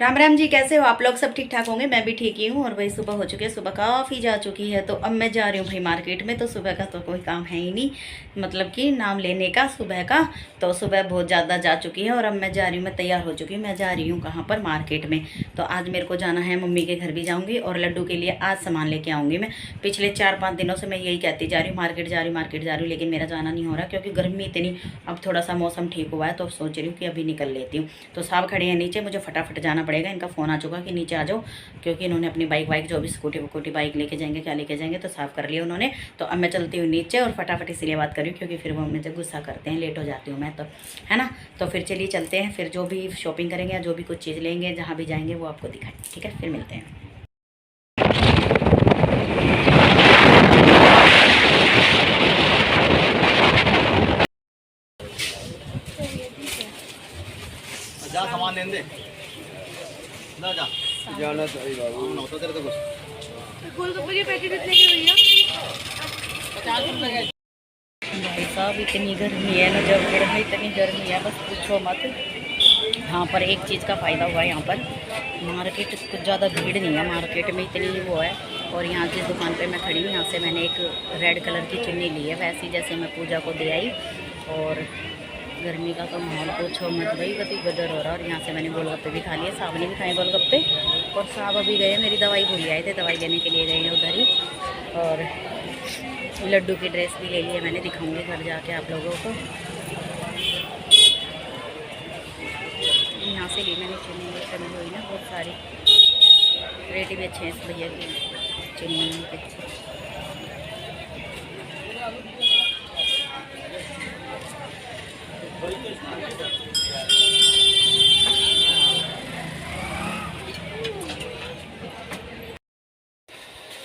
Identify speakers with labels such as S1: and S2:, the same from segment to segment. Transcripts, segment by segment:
S1: राम राम जी, कैसे हो आप लोग? सब ठीक ठाक होंगे, मैं भी ठीक ही हूँ। और भाई सुबह हो चुकी है, सुबह काफ़ी जा चुकी है। तो अब मैं जा रही हूँ भाई मार्केट में। तो सुबह का तो कोई काम है ही नहीं, मतलब कि नाम लेने का सुबह का। तो सुबह बहुत ज़्यादा जा चुकी है और अब मैं जा रही हूँ, मैं तैयार हो चुकी हूँ। मैं जा रही हूँ कहाँ पर? मार्केट में। तो आज मेरे को जाना है, मम्मी के घर भी जाऊँगी और लड्डू के लिए आज सामान लेके आऊँगी मैं। पिछले 4-5 दिनों से मैं यही कहती जा रही हूँ, मार्केट जा रही हूँ, मार्केट जा रही हूँ, लेकिन मेरा जाना नहीं हो रहा क्योंकि गर्मी इतनी। अब थोड़ा सा मौसम ठीक हुआ है तो सोच रही हूँ कि अभी निकल लेती हूँ। तो साहब खड़े हैं नीचे, मुझे फटाफट जाना पड़ेगा। इनका फ़ोन आ चुका कि नीचे आ जाओ, क्योंकि इन्होंने अपनी बाइक जो भी स्कूटी वकूटी बाइक लेके जाएंगे, क्या लेके जाएंगे, तो साफ़ कर लिया उन्होंने। तो अब मैं चलती हूँ नीचे और फटाफट इसीलिए बात कर रही हूँ क्योंकि फिर वो मुझे गुस्सा करते हैं, लेट हो जाती हूँ मैं तो, है ना। तो फिर चलिए चलते हैं, फिर जो भी शॉपिंग करेंगे या जो भी कुछ चीज़ लेंगे, जहाँ भी जाएंगे वो आपको दिखाएं, ठीक है? फिर मिलते हैं।
S2: जा सामान लेने दे ना, जा जाना चाहिए बाबू। नौता तेरे तो कुछ
S3: गोलगप्पे के पैकेट कितने के भैया?
S2: 50 रुपए।
S1: भाई साहब इतनी गर्मी है ना, जब में इतनी गर्मी है बस पूछो मत। यहाँ पर एक चीज़ का फ़ायदा हुआ है, यहाँ पर मार्केट कुछ ज़्यादा भीड़ नहीं है, मार्केट में इतनी वो है। और यहाँ जिस दुकान पे मैं खड़ी हूँ, यहाँ से मैंने एक रेड कलर की चुन्नी ली है, वैसी जैसे मैं पूजा को दे आई। और गर्मी का तो माहौल पूछो मत भाई, कभी गदर हो रहा। और यहाँ से मैंने गोलगप्पे भी खा लिए, साहब ने भी खाए गोलगप्पे। और साहब अभी गए, मेरी दवाई भूल आए थे, दवाई लेने के लिए गए हैं उधर ही। और लड्डू की ड्रेस भी ले ली है मैंने, दिखाऊंगी घर जाके आप लोगों को। यहाँ से ली मैंने चुन्नी, चुन्नी हुई ना बहुत सारी, रेट भी अच्छे हैं इस भैया की चुन्नी के।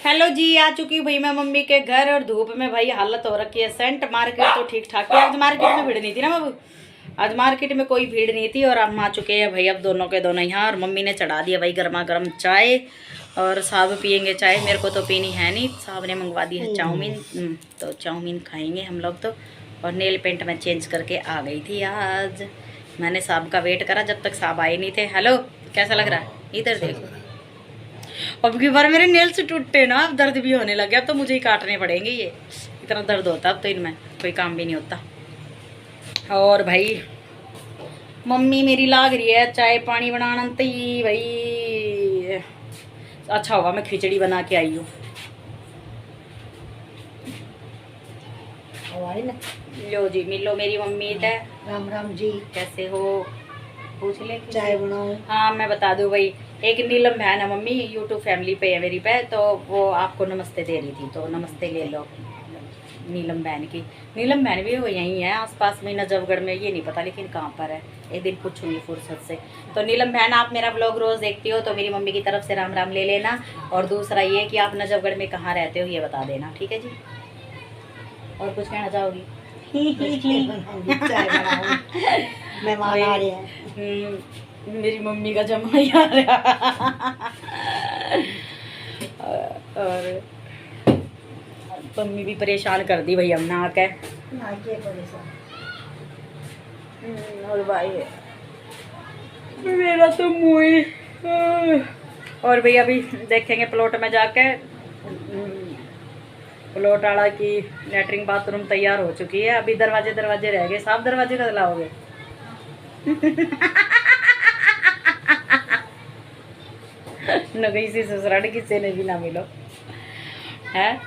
S1: हेलो जी, आ चुकी हूँ भाई मैं मम्मी के घर। और धूप में भाई हालत हो रखी है सेंट। मार्केट तो ठीक ठाक है, आज मार्केट में भीड़ नहीं थी ना बाबू, आज मार्केट में कोई भीड़ नहीं थी। और हम आ चुके हैं भाई अब दोनों के दोनों यहाँ। और मम्मी ने चढ़ा दिया भाई गर्मा गर्म चाय, और साहब पियेंगे चाय, मेरे को तो पीनी है नहीं। साहब ने मंगवा दी है चाउमीन, तो चाउमीन खाएंगे हम लोग तो। और नेल पेंट मैं चेंज करके आ गई थी आज, मैंने साहब का वेट करा जब तक साहब आए नहीं थे। हेलो, कैसा लग रहा है? इधर देखो, अब की बार मेरे नेल्स टूटे ना, अब दर्द भी होने लगे, अब तो मुझे ही काटने पड़ेंगे। ये इतना दर्द होता अब तो इनमें कोई काम भी नहीं होता। और भाई मम्मी मेरी लाग रही है चाय पानी बनाना ही भाई। अच्छा हुआ मैं खिचड़ी बना के आई हूँ। लो जी, मिलो मेरी मम्मी है।
S3: राम राम जी,
S1: कैसे हो? पूछ ले
S3: चाय बनाओ।
S1: हाँ मैं बता दूँ भाई, एक नीलम बहन है मम्मी, यूट्यूब फैमिली पे है मेरी पे, तो वो आपको नमस्ते दे रही थी, तो नमस्ते ले लो नीलम बहन की। नीलम बहन भी वो यहीं है आसपास में, नजफगढ़ में, ये नहीं पता लेकिन कहाँ पर है, एक दिन पूछूंगी फुर्सत से। तो नीलम बहन, आप मेरा ब्लॉग रोज़ देखती हो तो मेरी मम्मी की तरफ से राम राम ले लेना। और दूसरा ये कि आप नजफगढ़ में कहाँ रहते हो ये बता देना, ठीक है जी? और कुछ कहना चाहोगी?
S3: चाय बनाओ, मेहमान आ रहे हैं।
S1: मेरी मम्मी का जमाई आ रहा। और मम्मी भी परेशान कर दी भाई हमने आके। और भाई मेरा तो मुँह। और भैया अभी देखेंगे प्लॉट में जाके, प्लॉट वाला की लेटरिन बाथरूम तैयार हो चुकी है, अभी दरवाजे रह गए। साफ दरवाजे कब लाओगे? न गई सी ससुराल किसी ने भी ना मिलो है।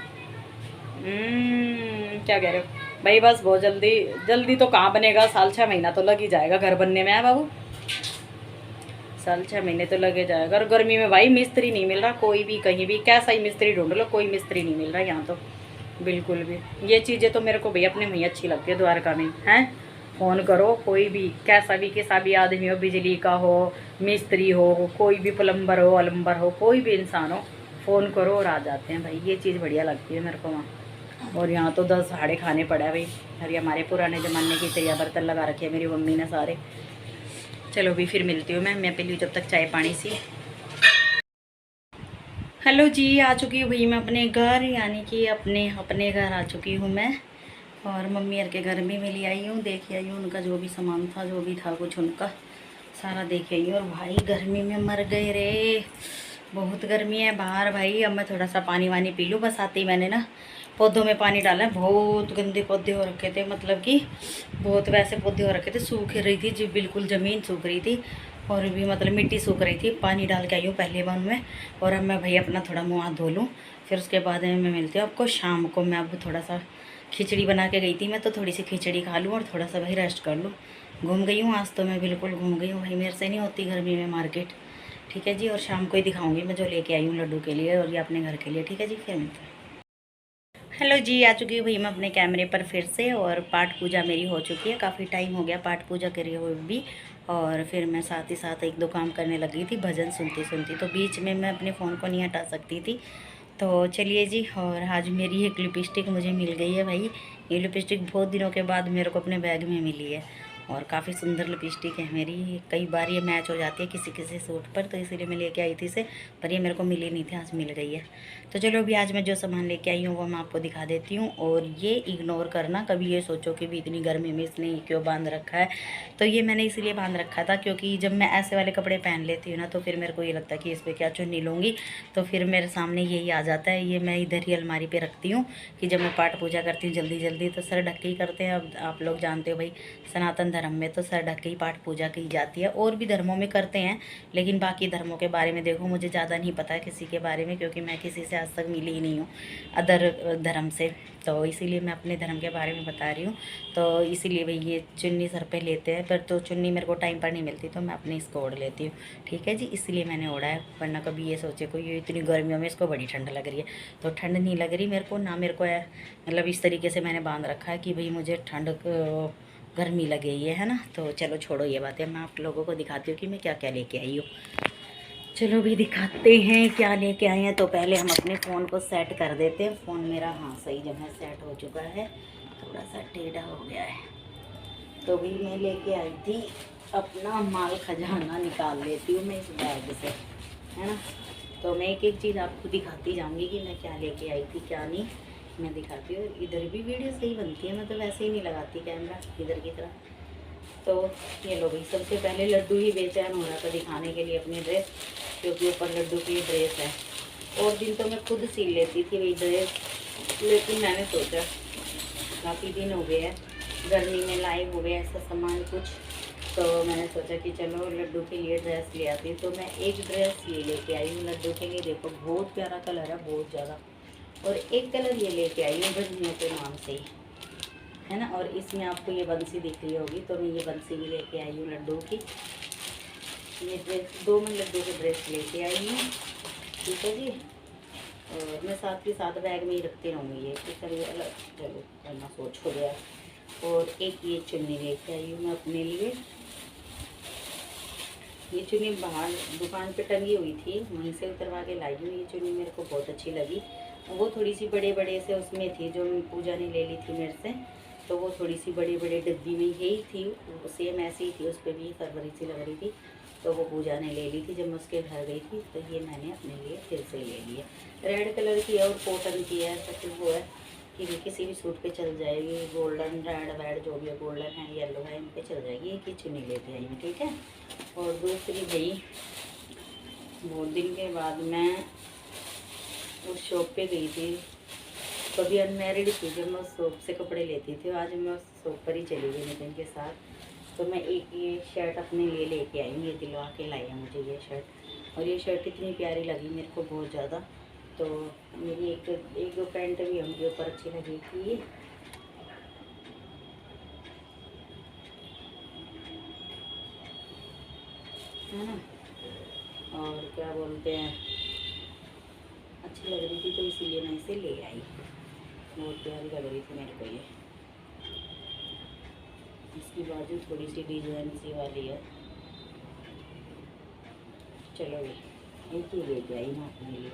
S1: क्या कह रहे हो भाई? बस बहुत जल्दी तो कहाँ बनेगा, साल 6 महीना तो लग ही जाएगा घर बनने में, है बाबू? साल 6 महीने तो लगे जाएगा। और गर्मी में भाई मिस्त्री नहीं मिल रहा कोई भी, कहीं भी कैसा ही मिस्त्री ढूंढ लो, कोई मिस्त्री नहीं मिल रहा यहाँ तो बिल्कुल भी। ये चीज़ें तो मेरे को भाई अपने में अच्छी लगती है द्वारका में, हैं? फ़ोन करो, कोई भी कैसा भी आदमी हो, बिजली का हो, मिस्त्री हो, कोई भी प्लम्बर हो, अलम्बर हो, कोई भी इंसान हो, फ़ोन करो और आ जाते हैं भाई। ये चीज़ बढ़िया लगती है मेरे को वहाँ। और यहाँ तो 10 हाड़े खाने पड़े हैं भाई, अरे हमारे पुराने ज़माने की तैयार बर्तन लगा रखे हैं मेरी मम्मी ने सारे। चलो भी फिर मिलती हूँ मैं पी लूँ जब तक चाय पानी सी। हेलो जी, आ चुकी हूँ भाई मैं अपने घर, यानी कि अपने घर आ चुकी हूँ मैं। और मम्मी के घर में मिली आई हूँ, देख आई हूँ उनका जो भी सामान था, जो भी था कुछ उनका सारा देख आई और भाई गर्मी में मर गए रे, बहुत गर्मी है बाहर भाई। अब मैं थोड़ा सा पानी वानी पी लूँ। बस आते ही मैंने ना पौधों में पानी डाला है। बहुत गंदे पौधे हो रखे थे, मतलब कि बहुत वैसे पौधे हो रखे थे, सूख रही थी जी, बिल्कुल ज़मीन सूख रही थी और भी मतलब मिट्टी सूख रही थी। पानी डाल के आई हूँ पहले बार में। और अब मैं भाई अपना थोड़ा मुँह हाथ धो लूँ, फिर उसके बाद में मैं मिलती हूँ आपको शाम को। मैं अब थोड़ा सा खिचड़ी बना के गई थी मैं, तो थोड़ी सी खिचड़ी खा लूँ और थोड़ा सा भाई रेस्ट कर लूँ। घूम गई हूँ आज तो मैं, बिल्कुल घूम गई हूँ भाई, मेरे से नहीं होती गर्मी में मार्केट। ठीक है जी, और शाम को ही दिखाऊंगी मैं जो लेके आई हूँ लड्डू के लिए और ये अपने घर के लिए। ठीक है जी, फिर मिलते हैं। हेलो जी, आ चुकी हूँ भाई मैं अपने कैमरे पर फिर से। और पाठ पूजा मेरी हो चुकी है, काफ़ी टाइम हो गया पाठ पूजा करे हुए भी। और फिर मैं साथ ही साथ एक दो काम करने लगी थी, भजन सुनती सुनती, तो बीच में मैं अपने फ़ोन को नहीं हटा सकती थी। तो चलिए जी, और आज मेरी एक लिपस्टिक मुझे मिल गई है भाई। ये लिपस्टिक बहुत दिनों के बाद मेरे को अपने बैग में मिली है और काफ़ी सुंदर लिपस्टिक है मेरी। कई बार ये मैच हो जाती है किसी किसी सूट पर, तो इसीलिए मैं लेके आई थी इसे, पर ये मेरे को मिली नहीं थी, आज मिल गई है। तो चलो अभी आज मैं जो सामान लेके आई हूँ वो मैं आपको दिखा देती हूँ। और ये इग्नोर करना, कभी ये सोचो कि भी इतनी गर्मी में इसने ये क्यों बांध रखा है। तो ये मैंने इसलिए बांध रखा था क्योंकि जब मैं ऐसे वाले कपड़े पहन लेती हूँ ना, तो फिर मेरे को ये लगता है कि इस पर क्या चुन्नी लूँगी, तो फिर मेरे सामने यही आ जाता है। ये मैं इधर ही अलमारी पे रखती हूँ कि जब मैं पाठ पूजा करती हूँ जल्दी जल्दी, तो सर ढक के ही करते हैं। अब आप लोग जानते हो भाई, सनातन धर्म में तो सर ढक के ही पाठ पूजा की जाती है। और भी धर्मों में करते हैं, लेकिन बाकी धर्मों के बारे में देखो मुझे ज़्यादा नहीं पता है किसी के बारे में, क्योंकि मैं किसी से आज तक मिली ही नहीं हूँ अदर धर्म से। तो इसीलिए मैं अपने धर्म के बारे में बता रही हूँ। तो इसीलिए भाई ये चुन्नी सर पे लेते हैं, पर तो चुन्नी मेरे को टाइम पर नहीं मिलती, तो मैं अपने इसको ओढ़ लेती हूँ। ठीक है जी, इसलिए मैंने ओढ़ा है, वरना कभी ये सोचे कोई ये इतनी गर्मियों में इसको बड़ी ठंड लग रही है, तो ठंड नहीं लग रही मेरे को ना। मेरे को है मतलब इस तरीके से मैंने बांध रखा है कि भाई मुझे ठंड गर्मी लगे ये है ना। तो चलो छोड़ो ये बातें, मैं आप लोगों को दिखाती हूँ कि मैं क्या क्या लेके आई हूँ। चलो भी दिखाते हैं क्या लेके आए हैं। तो पहले हम अपने फ़ोन को सेट कर देते हैं। फ़ोन मेरा हाँ सही जगह सेट हो चुका है, थोड़ा सा टेढ़ा हो गया है। तो भी मैं लेके आई थी अपना माल खजाना, निकाल लेती हूँ मैं इस बैग से, है ना। तो मैं एक एक चीज़ आपको दिखाती जाऊँगी कि मैं क्या लेके आई थी क्या नहीं, मैं दिखाती हूँ। इधर भी वीडियो सही बनती है, मैं तो वैसे ही नहीं लगाती कैमरा इधर की तरफ। तो ये लो भाई, सबसे पहले लड्डू ही बेचैन हो रहा था दिखाने के लिए अपनी ड्रेस, क्योंकि ऊपर लड्डू की ड्रेस है। और दिन तो मैं खुद सिल लेती थी वही ड्रेस, लेकिन मैंने सोचा काफ़ी दिन हो गए हैं गर्मी में लाए हुए ऐसा सामान कुछ, तो मैंने सोचा कि चलो लड्डू के लिए ड्रेस ले आती। तो मैं एक ड्रेस ये लेके आई हूँ लड्डू के लिए, देखो बहुत प्यारा कलर है बहुत ज़्यादा। और एक कलर ये लेके आई हूँ बजनियों के नाम से ही, है ना। और इसमें आपको ये बंसी दिख रही होगी, तो मैं ये बंसी भी लेके आई हूँ लड्डू की। ये ड्रेस दो मैं लड्डू के ड्रेस लेके आई हूँ, ठीक है जी। और मैं साथ के साथ बैग में ही रखती रहूँगी ये, ठीक है। ये अलग चलो करना सोच हो गया। और एक ये चुन्नी लेके आई हूँ मैं अपने लिए। ये चुन्नी बाहर दुकान पे टंगी हुई थी, वहीं से उतरवा के लाई हूँ। ये चुन्नी मेरे को बहुत अच्छी लगी, वो थोड़ी सी बड़े बड़े से उसमें थी जो पूजा ने ले ली थी मेरे से, तो वो थोड़ी सी बड़े बड़े डब्बी में यही थी, सेम ऐसी ही थी, उस पर भी फरवरी सी लग रही थी, तो वो पूजा ने ले ली थी जब मैं उसके घर गई थी। तो ये मैंने अपने लिए फिर से ले ली है, रेड कलर की है और कॉटन की है, ऐसा कुछ वो है कि किसी भी सूट पे चल जाएगी। गोल्डन रेड वेड जो भी है, गोल्डन है येलो है, इन पर चल जाएगी। एक ही चुन्नी लेके आई हूँ, ठीक है। और दूसरी भाई, बहुत दिन के बाद मैं उस शॉप पे गई थी, कभी अनमेरिड थी जब मैं उस शॉप से कपड़े लेती थी, आज मैं उस शॉप पर ही चली गई नितिन के साथ। तो मैं एक ये शर्ट अपने लिए लेके आई हूँ, ये दिलवा के लाई है मुझे ये शर्ट। और ये शर्ट इतनी प्यारी लगी मेरे को बहुत ज़्यादा, तो मेरी एक दो पैंट भी उनके ऊपर अच्छी लगी थी ये, है ना। और क्या बोलते हैं, अच्छी लग रही थी तो इसीलिए मैं इसे ले आई, बहुत प्यारी लग रही थी मेरे को ये। इसकी बाजू थोड़ी सी डिजाइन सी वाली है। चलो एक ही लेके आई मैं अपने लिए,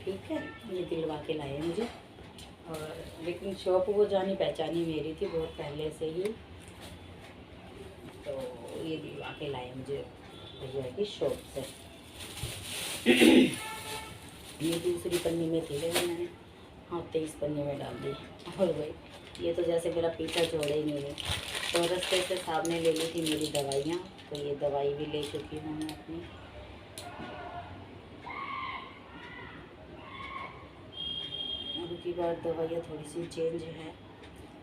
S1: ठीक है। ये दिलवा के लाए मुझे, और लेकिन शॉप वो जानी पहचानी मेरी थी बहुत पहले से ही, तो ये दिलवा के लाए मुझे भैया की शॉप से। ये दूसरी पन्नी में थी, लेकिन मैंने हाँ 23 पन्नी में डाल दी। और भाई ये तो जैसे मेरा पीछा छोड़े ही नहीं है, तो रास्ते से साहब ने ले ली थी मेरी दवाइयाँ, तो ये दवाई भी ले चुकी हूँ मैं अपनी। अब की बार दवाइयाँ थोड़ी सी चेंज है,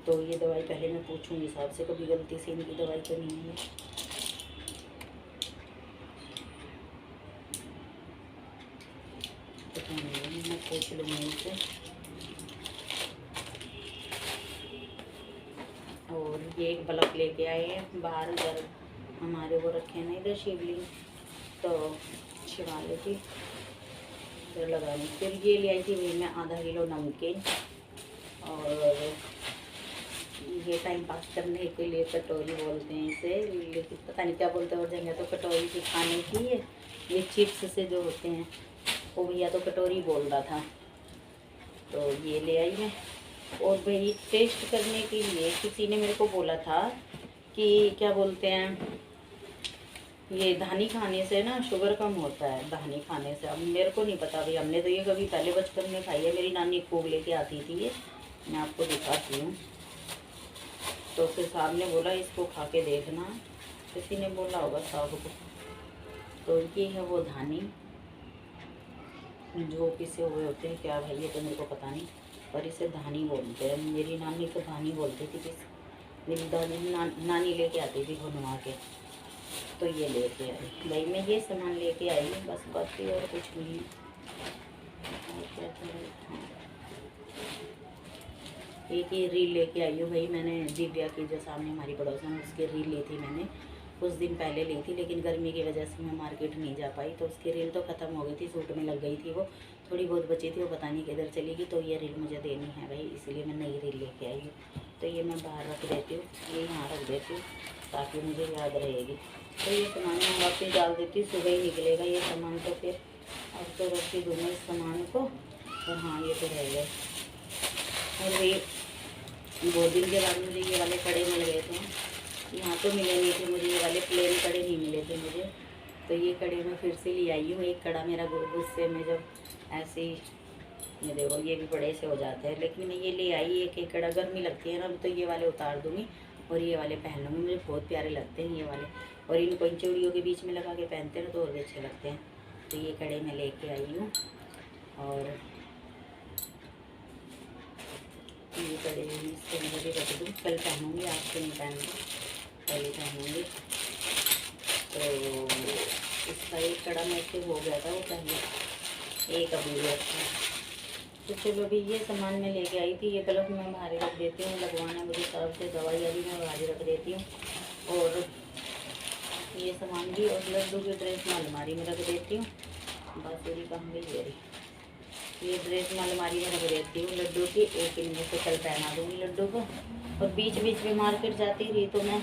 S1: तो ये दवाई पहले मैं पूछूंगी साहब से, कभी गलती से इनकी दवाई तो नहीं है। पता नहीं, मैं पूछ लूँगी इनसे। और ये एक बल्ब लेके आए हैं बाहर, उधर हमारे वो रखे हैं ना इधर शिवलिंग, तो शिवालय की इधर लगाने। फिर ये ले आई थी वही मैं आधा किलो नमकीन, और ये टाइम पास करने के लिए कटोरी बोलते हैं इसे, लेकिन पता नहीं क्या बोलते हैं और जगह तो कटोरी की खाने की है। ये चिप्स से जो होते हैं वो भैया तो कटोरी बोल रहा था, तो ये ले आई मैं। और भाई टेस्ट करने के लिए किसी ने मेरे को बोला था कि क्या बोलते हैं, ये धानी खाने से ना शुगर कम होता है, धानी खाने से। अब मेरे को नहीं पता भाई, हमने तो ये कभी पहले बचपन में खाई है, मेरी नानी खूब लेके आती थी ये, मैं आपको दिखाती हूँ। तो फिर साहब ने बोला इसको खा के देखना, किसी ने बोला होगा साहब को। तो ये है वो धानी जो पिसे हुए होते हैं, क्या भाई ये तो मेरे को पता नहीं, पर इसे धानी बोलते हैं। मेरी नानी तो धानी बोलती थी, मेरी दादी नानी लेके आती थी बनवा के, तो ये लेके आई भाई। मैं ये सामान लेके आई हूँ बस, बाकी और कुछ नहीं है। और क्या था, एक ही रील लेके आई हूँ भाई मैंने, दिव्या की जो सामने हमारी पड़ोसन है उसकी रील ली थी मैंने, कुछ दिन पहले ली थी, लेकिन गर्मी की वजह से मैं मार्केट नहीं जा पाई, तो उसकी रील तो ख़त्म हो गई थी, सूट में लग गई थी वो, थोड़ी बहुत बची थी, वो पता नहीं किधर चली गई। तो ये रील मुझे देनी है भाई, इसलिए मैं नई रील लेके आई हूँ। तो ये मैं बाहर रख देती हूँ, ये यहाँ रख देती हूँ ताकि मुझे याद रहेगी। तो ये सामान मैं वापस डाल देती हूँ, सुबह ही निकलेगा ये सामान, तो फिर अब तो रखती दूँगा इस सामान को। और हाँ ये तो रह गए। और भाई 2 दिन के बाद मुझे ये वाले कड़े मिल गए थे, यहाँ तो मिले नहीं थे मुझे, ये वाले प्लेन कड़े नहीं मिले थे मुझे, तो ये कड़े मैं फिर से ले आई हूँ। एक कड़ा मेरा गुस्से में जब ऐसे ही, ये देखो ये भी बड़े से हो जाते हैं, लेकिन मैं ये ले आई एक कड़ा, गर्मी लगती है ना, तो ये वाले उतार दूँगी और ये वाले पहन लूँगी, मुझे बहुत प्यारे लगते हैं ये वाले। और इनको इन चूड़ियों के बीच में लगा के पहनते हैं तो और भी अच्छे लगते हैं। तो ये कड़े मैं लेके आई हूँ, और ये कड़े इसके अंदर भी रख दूँ, कल पहनूँगी, आज तो नहीं पहनूँगी, कल ही पहनूँगी। तो इसका एक कड़ा मेरे से हो गया था वो पहले, एक अभी भी अच्छा है। तो चलो अभी ये सामान मैं लेके आई थी, ये बल्ब मैं बाहर रख देती हूँ, लगवाना मुझे तरफ से, दवाई अभी मैं बाहर रख देती हूँ। और ये सामान भी, और लड्डू की ड्रेस मैं अलमारी में रख देती हूँ, बस मेरी कहाँ गई है, ये ड्रेस मैं अलमारी में रख देती हूँ लड्डू की, एक इनमें से कल पहना दूँगी लड्डू को। और बीच बीच में मार्केट जाती रही तो मैं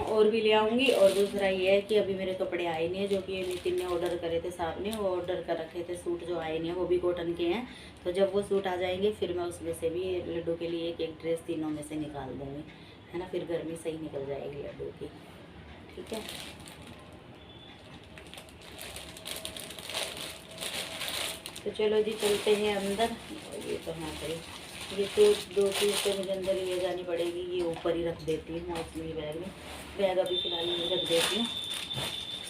S1: और भी ले आऊँगी। और दूसरा ये है कि अभी मेरे कपड़े आए नहीं है, जो कि नितिन ने ऑर्डर करे थे, साहब ने वो ऑर्डर कर रखे थे सूट, जो आए नहीं है वो भी कॉटन के हैं। तो जब वो सूट आ जाएंगे फिर मैं उसमें से भी लड्डू के लिए एक ड्रेस तीनों में से निकाल दूँगी, है ना, फिर गर्मी सही निकल जाएगी लड्डू की, ठीक है। तो चलो जी चलते हैं अंदर। और ये तो हाँ भाई, ये तो 2 चीज़ तो मुझे अंदर ले जानी पड़ेगी, ये ऊपर ही रख देती हूँ अपनी बैग में, बैग अभी फ़िलहाल नहीं रख देती हूँ,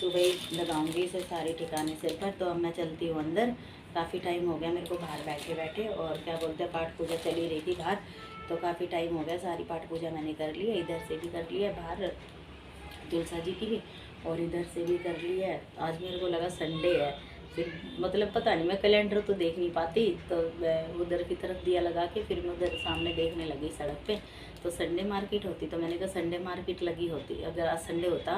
S1: सुबह ही लगाऊंगी इसे सारे ठिकाने सिर पर। तो अब मैं चलती हूँ अंदर, काफ़ी टाइम हो गया मेरे को बाहर बैठे बैठे, और क्या बोलते हैं पाठ पूजा चली रही थी बाहर, तो काफ़ी टाइम हो गया, सारी पाठ पूजा मैंने कर ली है, इधर से भी कर लिया बाहर तुलसा जी की भी, और इधर से भी कर ली है। आज मेरे को लगा संडे है, फिर मतलब पता नहीं, मैं कैलेंडर तो देख नहीं पाती, तो मैं उधर की तरफ दिया लगा के फिर मैं उधर सामने देखने लगी सड़क पे, तो संडे मार्केट होती, तो मैंने कहा संडे मार्केट लगी होती, अगर आज संडे होता,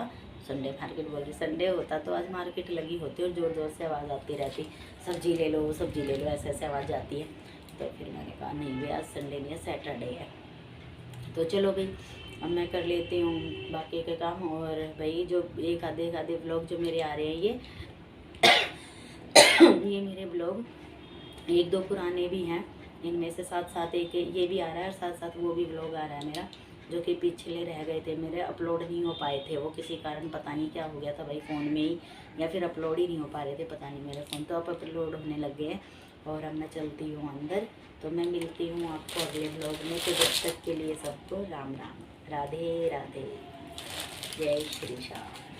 S1: संडे मार्केट बोल रही, संडे होता तो आज मार्केट लगी होती और ज़ोर ज़ोर से आवाज़ आती रहती, सब्जी ले लो सब्जी ले लो, ऐसे ऐसे आवाज़ आती है। तो फिर मैंने कहा नहीं भाई आज संडे नहीं है, सैटरडे है। तो चलो भाई अब मैं कर लेती हूँ बाकी के काम। और भाई जो एक आधे ब्लॉग जो मेरे आ रहे हैं ये मेरे ब्लॉग 1-2 पुराने भी हैं, इनमें से साथ साथ एक ये भी आ रहा है, और साथ साथ वो भी ब्लॉग आ रहा है मेरा, जो कि पिछले रह गए थे मेरे, अपलोड नहीं हो पाए थे वो किसी कारण, पता नहीं क्या हो गया था भाई फ़ोन में ही, या फिर अपलोड ही नहीं हो पा रहे थे, पता नहीं मेरे फ़ोन, तो अब अपलोड होने लग गए हैं। और अब मैं चलती हूँ अंदर, तो मैं मिलती हूँ आपको अगले ब्लॉग में, तो जब तक के लिए सबको राम राम। राधे राधे, जय श्री श्याम।